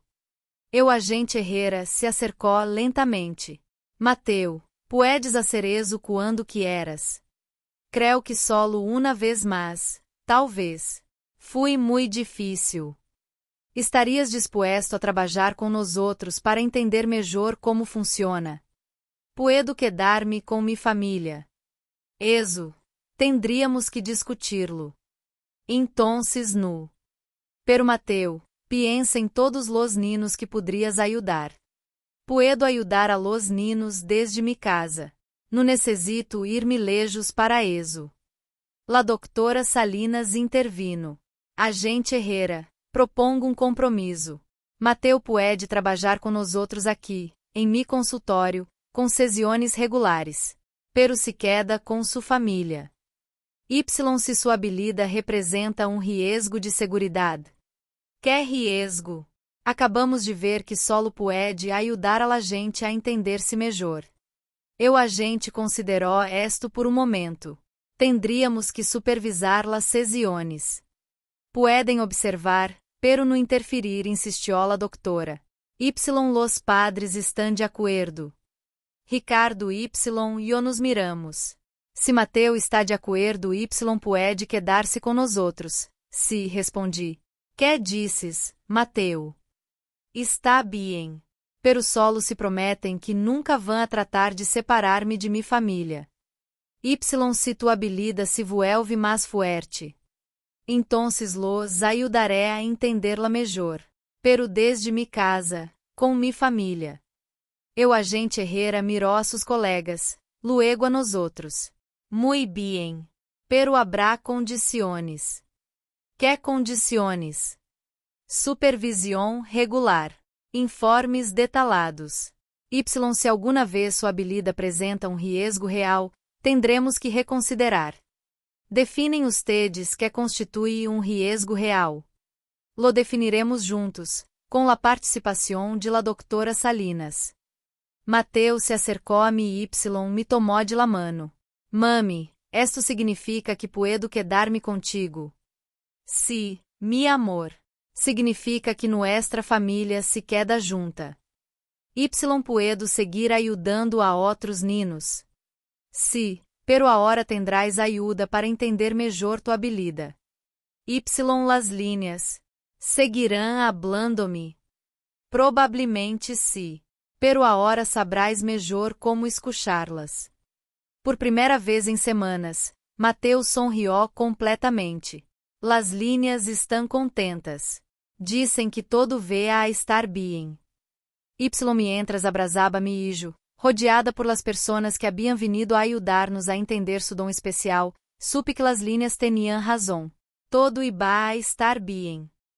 O agente Herrera se acercou lentamente. Mateu, puedes hacer eso quando quieras. Creo que solo uma vez mais, talvez. Fui muito difícil. Estarias disposto a trabalhar com nós outros para entender melhor como funciona? Puedo quedar-me com mi família. Eso. Tendríamos que discutirlo. Entonces no. Pero Mateu, piensa em todos los ninos que poderias ajudar. Puedo ayudar a los ninos desde mi casa. No necesito ir-me lejos para eso. La doctora Salinas intervino. Agente Herrera, propongo um compromisso. Mateu puede trabalhar com nós outros aqui, em mi consultório, com sesiones regulares. Pero se queda com sua família. Y se sua habilidade representa um riesgo de seguridade. Que riesgo? Acabamos de ver que solo puede ayudar a la gente a entender-se melhor. Eu a gente considerou esto por um momento. Tendríamos que supervisar las sesiones. Pueden observar, pero no interferir, insistiu a doutora. Y los padres estão de acordo. Ricardo y eu nos miramos. Se Mateu está de acordo, Y puede quedar-se com nós outros. Sí, respondi. Que disses, Mateu? Está bien. Pero solo se prometem que nunca vão a tratar de separar-me de mi família. Y se tu habilidade se vuelve mais fuerte. Entonces los ayudaré a entender-la melhor. Pero desde mi casa, com mi família. Eu agente Herrera mirou a seus colegas, luego a nós outros. Muy bien. Pero habrá condiciones. Que condiciones? Supervisão regular. Informes detalhados. Y se alguma vez sua habilidade apresenta um riesgo real, tendremos que reconsiderar. Definem ustedes que constitui um riesgo real. Lo definiremos juntos, com la participação de la doctora Salinas. Mateu se acercou a mim y me tomou de la mano. Mami, esto significa que puedo quedar-me contigo. Sí, mi amor. Significa que nuestra família se queda junta. Y puedo seguir ayudando a outros ninos. Sí, pero ahora tendrás ayuda para entender melhor tu habilidade. Y las líneas. Seguirán hablando-me. Probavelmente sí. Pero ahora sabrás melhor como escuchá-las. Por primeira vez em semanas, Mateu sonriu completamente. Las líneas estão contentas. Dizem que todo vê a estar bien. Y mientras abrazaba-me Ijo, rodeada por las personas que haviam venido a ayudar-nos a entender su dom especial, supe que las líneas teniam razão. Todo iba a estar bien.